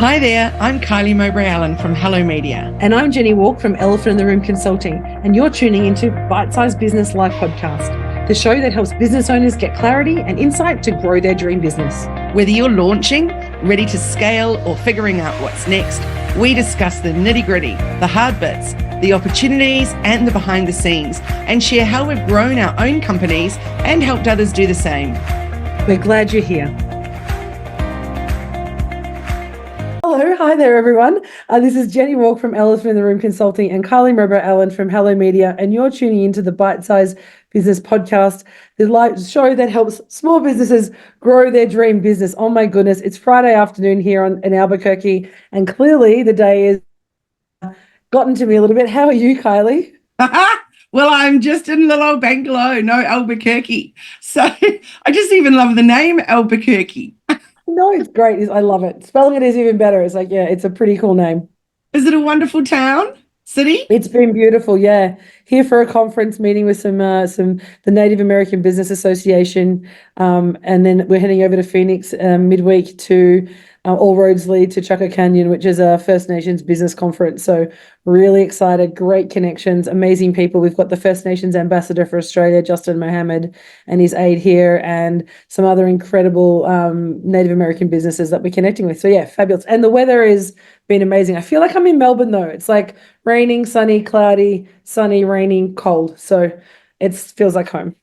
Hi there, I'm Kylie Mowbray-Allen from Hello Media. And I'm Jenni Walke from Elephant in the Room Consulting, and you're tuning into Bite-Sized Business Live Podcast, the show that helps business owners get clarity and insight to grow their dream business. Whether you're launching, ready to scale, or figuring out what's next, we discuss the nitty-gritty, the hard bits, the opportunities, and the behind the scenes, and share how we've grown our own companies and helped others do the same. We're glad you're here. Hello, hi there, everyone. This is Jenni Walke from Elephant in the Room Consulting and Kylie Mowbray-Allen from Hello Media, and you're tuning into the Bite-Sized Business Podcast, the live show that helps small businesses grow their dream business. Oh my goodness, it's Friday afternoon here in Albuquerque, and clearly the day has gotten to me a little bit. How are you, Kylie? Well, I'm just in little old Bangalore, no Albuquerque. So I just even love the name Albuquerque. No, it's great. I love it. Spelling it is even better. It's like, yeah, it's a pretty cool name. Is it a wonderful town, city? It's been beautiful, yeah. Here for a conference, meeting with the Native American Business Association, and then we're heading over to Phoenix midweek to All Roads Lead to Chaka Canyon, which is a First Nations business conference. So really excited, great connections, amazing people. We've got the First Nations Ambassador for Australia, Justin Mohammed, and his aide here, and some other incredible Native American businesses that we're connecting with. So yeah, fabulous. And the weather has been amazing. I feel like I'm in Melbourne though. It's like raining, sunny, cloudy, sunny, raining, cold. So it feels like home.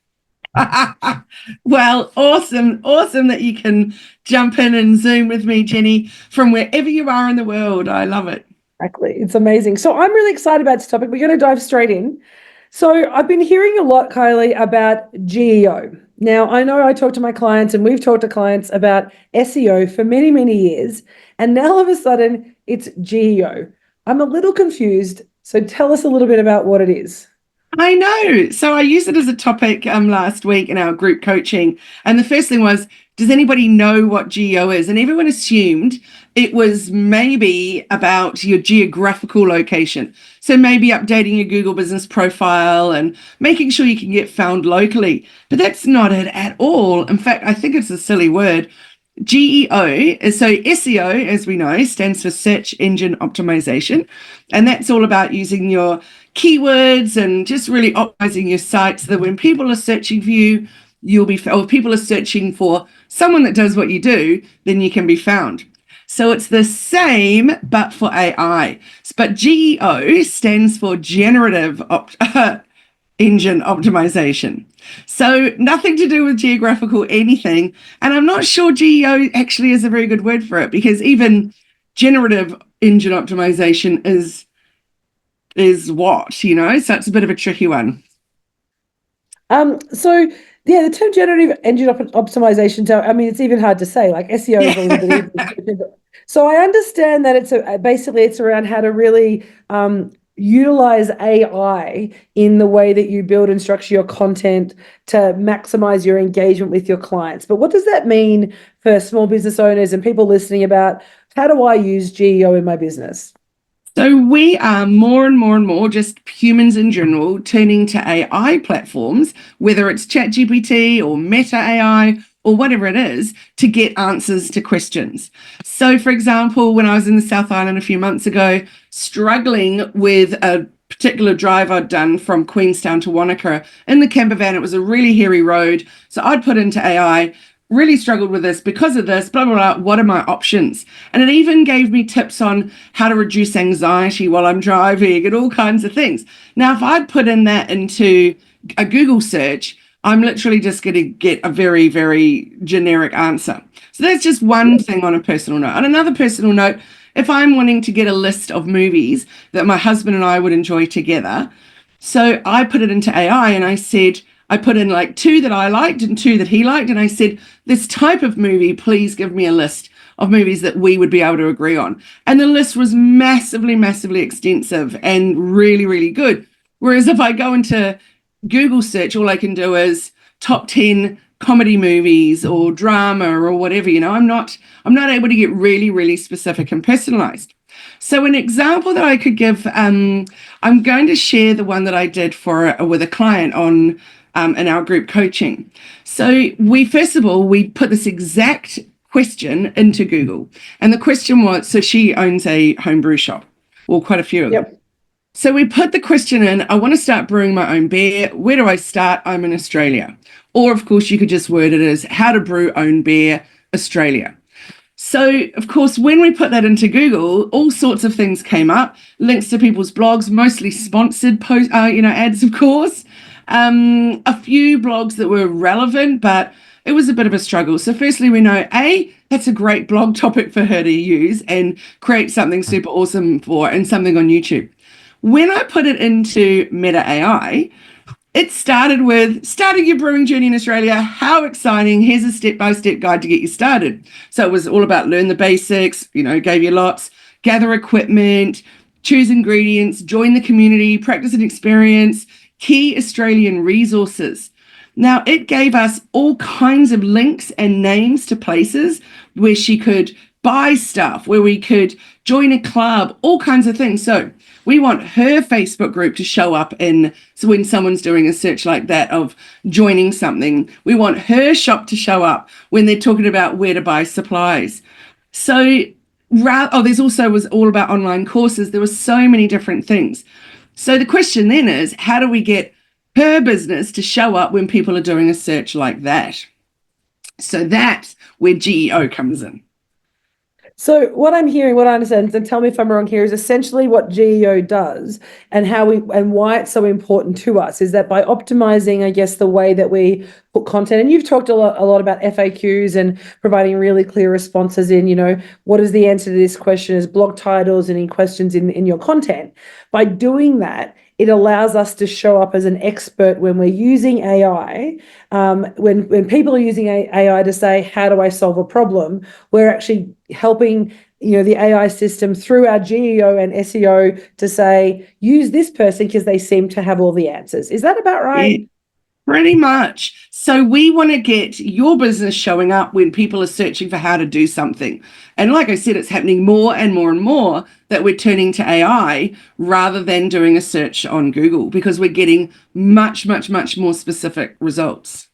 Well, awesome that you can jump in and Zoom with me, Jenni, from wherever you are in the world. I love it. Exactly. It's amazing. So I'm really excited about this topic. We're going to dive straight in. So I've been hearing a lot, Kylie, about GEO. Now, I know I talk to my clients and we've talked to clients about SEO for many, many years. And now all of a sudden it's GEO. I'm a little confused. So tell us a little bit about what it is. I know. So I used it as a topic last week in our group coaching. And the first thing was, does anybody know what GEO is? And everyone assumed it was maybe about your geographical location. So maybe updating your Google business profile and making sure you can get found locally. But that's not it at all. In fact, I think it's a silly word. GEO is, so SEO, as we know, stands for Search Engine Optimization. And that's all about using your keywords and just really optimizing your site so that when people are searching for you, or people are searching for someone that does what you do, then you can be found. So it's the same, but for AI. But GEO stands for Generative Engine Optimization. So nothing to do with geographical anything. And I'm not sure GEO actually is a very good word for it, because even Generative Engine Optimization is what, so it's a bit of a tricky one. So yeah, the term generative engine optimization, I mean, it's even hard to say, like SEO is a little bit easy. So I understand that it's around how to really utilize AI in the way that you build and structure your content to maximize your engagement with your clients. But what does that mean for small business owners and people listening about how do I use GEO in my business? So we are more and more, just humans in general, turning to AI platforms, whether it's ChatGPT or Meta AI or whatever it is, to get answers to questions. So, for example, when I was in the South Island a few months ago, struggling with a particular drive I'd done from Queenstown to Wanaka in the camper van, it was a really hairy road. So I'd put into AI, really struggled with this because of this, blah, blah, blah, what are my options? And it even gave me tips on how to reduce anxiety while I'm driving and all kinds of things. Now, if I'd put in that into a Google search, I'm literally just going to get a very, very generic answer. So that's just one thing on a personal note. On another personal note, if I'm wanting to get a list of movies that my husband and I would enjoy together, so I put it into AI and I put in like 2 that I liked and 2 that he liked. And I said, this type of movie, please give me a list of movies that we would be able to agree on. And the list was massively, massively extensive and really, really good. Whereas if I go into Google search, all I can do is top 10 comedy movies or drama or whatever, I'm not able to get really, really specific and personalized. So an example that I could give, I'm going to share the one that I did with a client on in our group coaching. So we put this exact question into Google. And the question was, so she owns a homebrew shop, or quite a few of them. So we put the question in, I want to start brewing my own beer. Where do I start? I'm in Australia. Or, of course, you could just word it as how to brew own beer, Australia. So, of course, when we put that into Google, all sorts of things came up, links to people's blogs, mostly sponsored ads, of course, a few blogs that were relevant, but it was a bit of a struggle. So firstly, we know, that's a great blog topic for her to use and create something super awesome for, and something on YouTube. When I put it into Meta AI, it started with starting your brewing journey in Australia. How exciting. Here's a step-by-step guide to get you started. So it was all about learn the basics, gave you lots, gather equipment, choose ingredients, join the community, practice and experience, key Australian resources. Now, it gave us all kinds of links and names to places where she could buy stuff, where we could join a club, all kinds of things. So we want her Facebook group to show up so when someone's doing a search like that of joining something. We want her shop to show up when they're talking about where to buy supplies. So, there's also was all about online courses. There were so many different things. So the question then is, how do we get her business to show up when people are doing a search like that? So that's where GEO comes in. So what I'm hearing, what I understand, and tell me if I'm wrong here, is essentially what GEO does and why it's so important to us is that by optimizing, I guess, the way that we put content, and you've talked a lot about FAQs and providing really clear responses in, what is the answer to this question, as blog titles and any questions in your content. By doing that, it allows us to show up as an expert when we're using AI. When people are using AI to say, how do I solve a problem? We're actually helping the AI system through our GEO and SEO to say, use this person because they seem to have all the answers. Is that about right? Yeah. Pretty much. So we want to get your business showing up when people are searching for how to do something. And like I said, it's happening more and more and more that we're turning to AI rather than doing a search on Google, because we're getting much, much, much more specific results.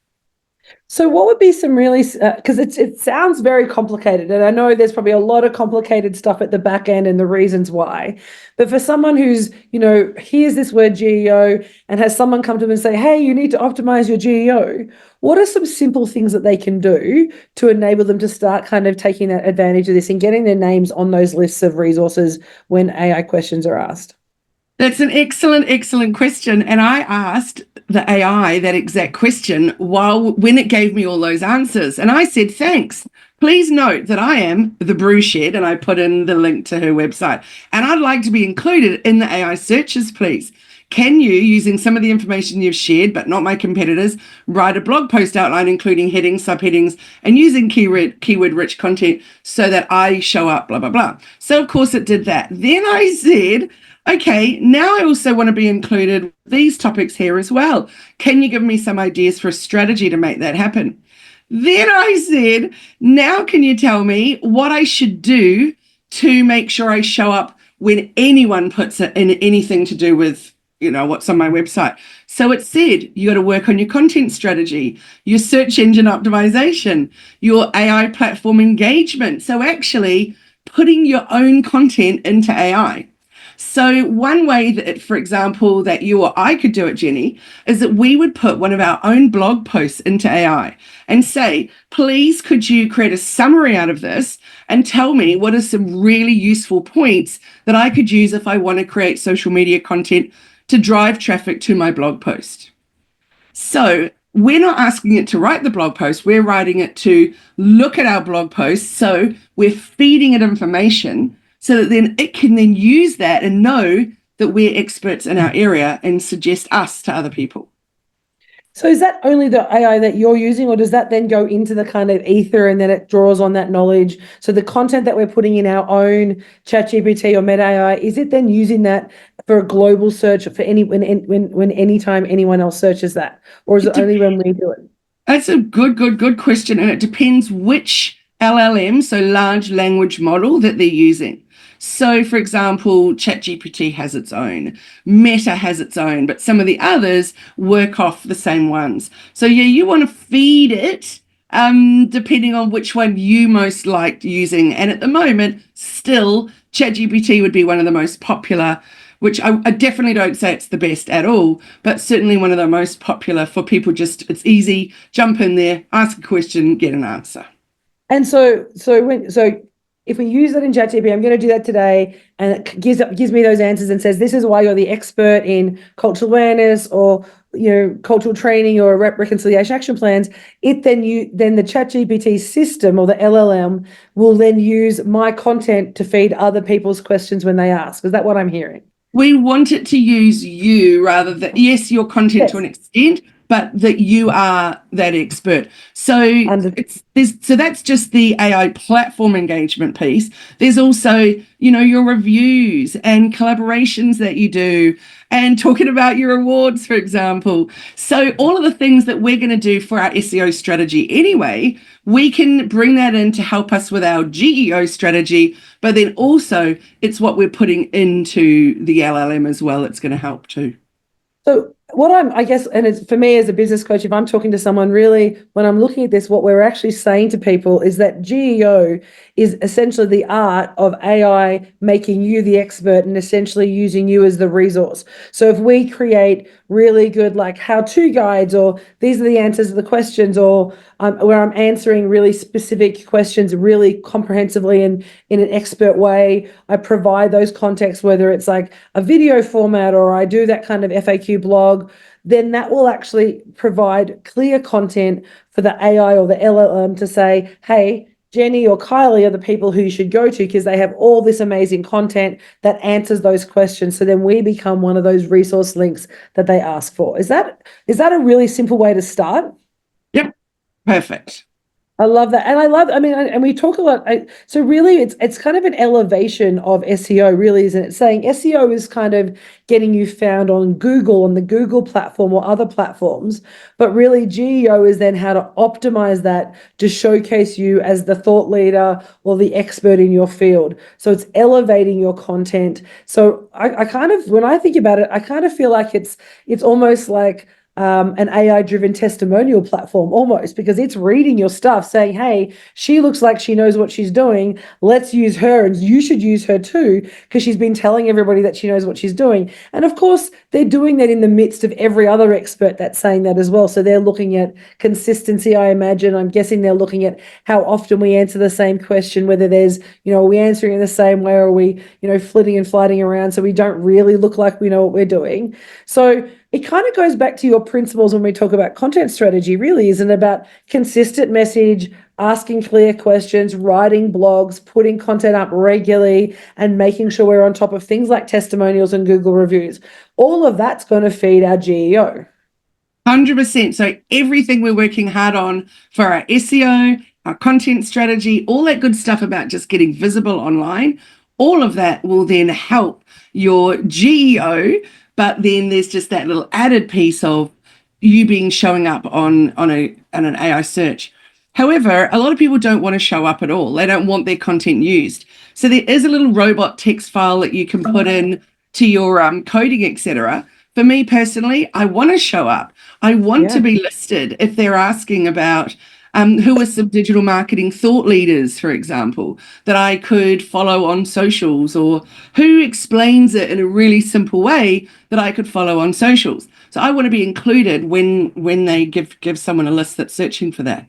So what would be some really, because it sounds very complicated, and I know there's probably a lot of complicated stuff at the back end and the reasons why, but for someone who's, hears this word GEO and has someone come to them and say, hey, you need to optimize your GEO, what are some simple things that they can do to enable them to start kind of taking that advantage of this and getting their names on those lists of resources when AI questions are asked? That's an excellent, excellent question. And I asked the AI that exact question when it gave me all those answers. And I said, thanks. Please note that I am the Brew Shed, and I put in the link to her website. And I'd like to be included in the AI searches, please. Can you, using some of the information you've shared, but not my competitors, write a blog post outline including headings, subheadings, and using keyword-rich content so that I show up, blah, blah, blah. So, of course, it did that. Then I said, okay, now I also want to be included with these topics here as well. Can you give me some ideas for a strategy to make that happen? Then I said, now can you tell me what I should do to make sure I show up when anyone puts it in anything to do with what's on my website? So it said, you got to work on your content strategy, your search engine optimization, your AI platform engagement. So actually putting your own content into AI. So one way that, for example, that you or I could do it, Jenni, is that we would put one of our own blog posts into AI and say, please, could you create a summary out of this and tell me what are some really useful points that I could use if I want to create social media content to drive traffic to my blog post. So we're not asking it to write the blog post, we're writing it to look at our blog post. So we're feeding it information so that then it can then use that and know that we're experts in our area and suggest us to other people. So is that only the AI that you're using, or does that then go into the kind of ether and then it draws on that knowledge? So the content that we're putting in our own ChatGPT or Meta AI, is it then using that for a global search for when anytime anyone else searches that, or is it only when we do it? That's a good question, and it depends which LLM, so large language model, that they're using. So, for example, ChatGPT has its own, Meta has its own, but some of the others work off the same ones. So, yeah, you want to feed it depending on which one you most liked using. And at the moment, still, ChatGPT would be one of the most popular, which I definitely don't say it's the best at all, but certainly one of the most popular for people. Just, it's easy, jump in there, ask a question, get an answer. And so if we use that in ChatGPT, I'm going to do that today, and it gives me those answers and says, this is why you're the expert in cultural awareness, or cultural training, or reconciliation action plans. Then the ChatGPT system, or the LLM, will then use my content to feed other people's questions when they ask. Is that what I'm hearing? We want it to use you rather than, yes, your content to an extent, but that you are that expert. So that's just the AI platform engagement piece. There's also, your reviews and collaborations that you do, and talking about your awards, for example. So all of the things that we're going to do for our SEO strategy anyway, we can bring that in to help us with our GEO strategy, but then also it's what we're putting into the LLM as well. It's going to help too. So and it's for me as a business coach, if I'm talking to someone, really, when I'm looking at this, what we're actually saying to people is that GEO is essentially the art of AI making you the expert and essentially using you as the resource. So if we create really good, like, how-to guides, or these are the answers to the questions, or where I'm answering really specific questions really comprehensively and in an expert way, I provide those contexts, whether it's like a video format or I do that kind of FAQ blog, then that will actually provide clear content for the AI or the LLM to say, hey, Jenni or Kylie are the people who you should go to, because they have all this amazing content that answers those questions. So then we become one of those resource links that they ask for. Is that a really simple way to start? Yep. Perfect. I love that. And we talk a lot. So really, it's kind of an elevation of SEO, really, isn't it? Saying SEO is kind of getting you found on Google, on the Google platform or other platforms. But really, GEO is then how to optimize that to showcase you as the thought leader or the expert in your field. So it's elevating your content. So I kind of, when I think about it, I kind of feel like it's almost like an AI-driven testimonial platform, almost, because it's reading your stuff saying, hey, she looks like she knows what she's doing. Let's use her, and you should use her too, because she's been telling everybody that she knows what she's doing. And of course, they're doing that in the midst of every other expert that's saying that as well. So they're looking at consistency, I imagine. I'm guessing they're looking at how often we answer the same question, whether there's, are we answering in the same way, or are we, flitting and flighting around so we don't really look like we know what we're doing. So it kind of goes back to your principles when we talk about content strategy, really, isn't it? About consistent message, asking clear questions, writing blogs, putting content up regularly, and making sure we're on top of things like testimonials and Google reviews. All of that's going to feed our GEO. 100%. So everything we're working hard on for our SEO, our content strategy, all that good stuff about just getting visible online, all of that will then help your GEO. But then there's just that little added piece of you showing up on an AI search. However, a lot of people don't want to show up at all. They don't want their content used. So there is a little robot text file that you can put in to your coding, etc. For me personally, I want to show up. I want to be listed if they're asking about who are some digital marketing thought leaders, for example, that I could follow on socials, or who explains it in a really simple way that I could follow on socials. So I want to be included when they give someone a list that's searching for that.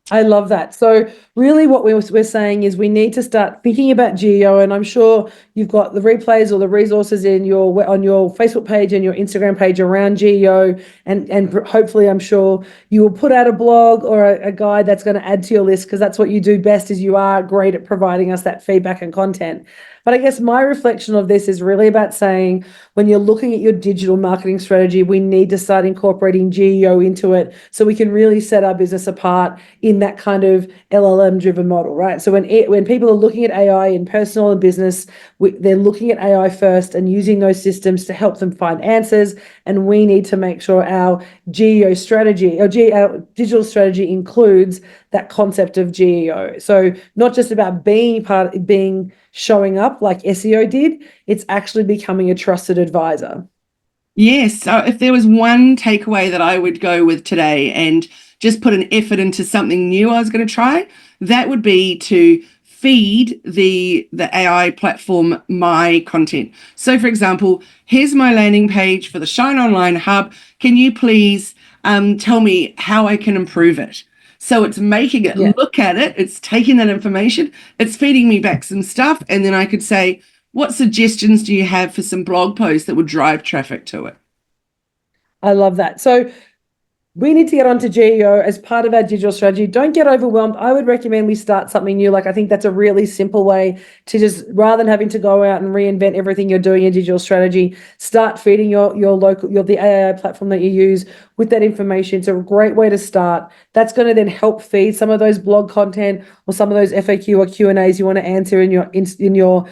I love that. So really what we're saying is we need to start thinking about GEO, and I'm sure you've got the replays or the resources on your Facebook page and your Instagram page around GEO, and hopefully I'm sure you will put out a blog or a guide that's going to add to your list, because that's what you do best, is you are great at providing us that feedback and content. But I guess my reflection of this is really about saying, when you're looking at your digital marketing strategy, we need to start incorporating GEO into it so we can really set our business apart in that kind of LLM-driven model, right? So when people are looking at AI in personal and business, they're looking at AI first and using those systems to help them find answers. And we need to make sure our GEO strategy, our digital strategy, includes that concept of GEO. So not just about being showing up like SEO did, it's actually becoming a trusted advisor. Yes. So if there was one takeaway that I would go with today, and just put an effort into something new I was going to try, that would be to feed the AI platform my content. So for example, here's my landing page for the Shine Online Hub. Can you please tell me how I can improve it? So it's making it look at it, it's taking that information, it's feeding me back some stuff, and then I could say, what suggestions do you have for some blog posts that would drive traffic to it? I love that. So we need to get onto GEO as part of our digital strategy. Don't get overwhelmed. I would recommend we start something new. Like, I think that's a really simple way to just, rather than having to go out and reinvent everything you're doing in digital strategy, start feeding your the AI platform that you use with that information. It's a great way to start. That's going to then help feed some of those blog content or some of those FAQ or Q&As you want to answer in your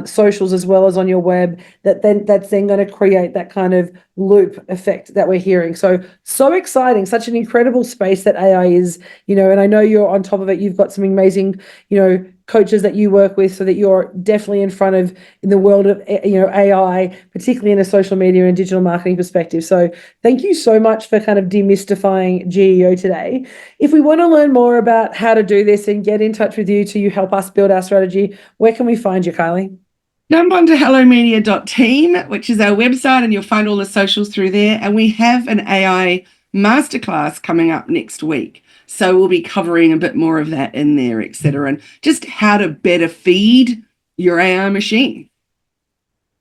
socials as well as on your web. That's then going to create that kind of loop effect that we're hearing. So exciting, such an incredible space that AI is, and I know you're on top of it. You've got some amazing, coaches that you work with, so that you're definitely in the world of, AI, particularly in a social media and digital marketing perspective. So thank you so much for kind of demystifying GEO today. If we want to learn more about how to do this and get in touch with you to help us build our strategy, where can we find you, Kylie? Jump onto hellomedia.team, which is our website, and you'll find all the socials through there. And we have an AI masterclass coming up next week. So we'll be covering a bit more of that in there, etc. And just how to better feed your AI machine.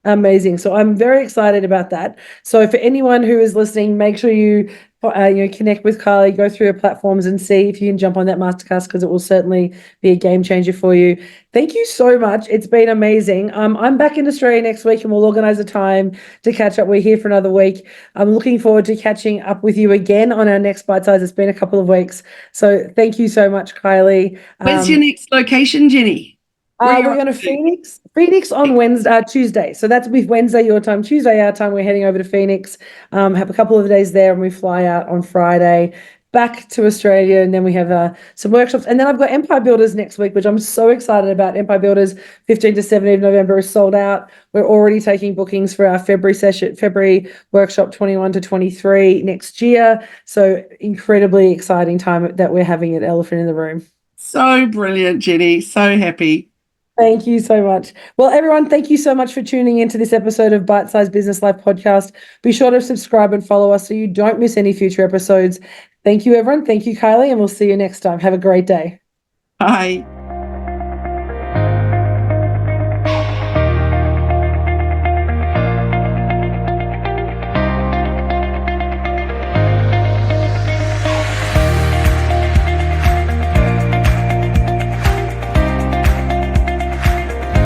Amazing. So I'm very excited about that. So for anyone who is listening, make sure you connect with Kylie, go through her platforms and see if you can jump on that masterclass, because it will certainly be a game changer for you. Thank you so much. It's been amazing. I'm back in Australia next week, and we'll organise a time to catch up. We're here for another week. I'm looking forward to catching up with you again on our next Bite Size. It's been a couple of weeks. So thank you so much, Kylie. Where's your next location, Jenni? We're going to Phoenix on Tuesday. So that's with Wednesday your time, Tuesday our time. We're heading over to Phoenix, have a couple of days there, and we fly out on Friday back to Australia. And then we have some workshops. And then I've got Empire Builders next week, which I'm so excited about. Empire Builders, 15 to 17 of November is sold out. We're already taking bookings for our February workshop 21 to 23 next year. So incredibly exciting time that we're having at Elephant in the Room. So brilliant, Jenni. So happy. Thank you so much. Well, everyone, thank you so much for tuning into this episode of Bite Size Business Life podcast. Be sure to subscribe and follow us so you don't miss any future episodes. Thank you, everyone. Thank you, Kylie, and we'll see you next time. Have a great day. Bye.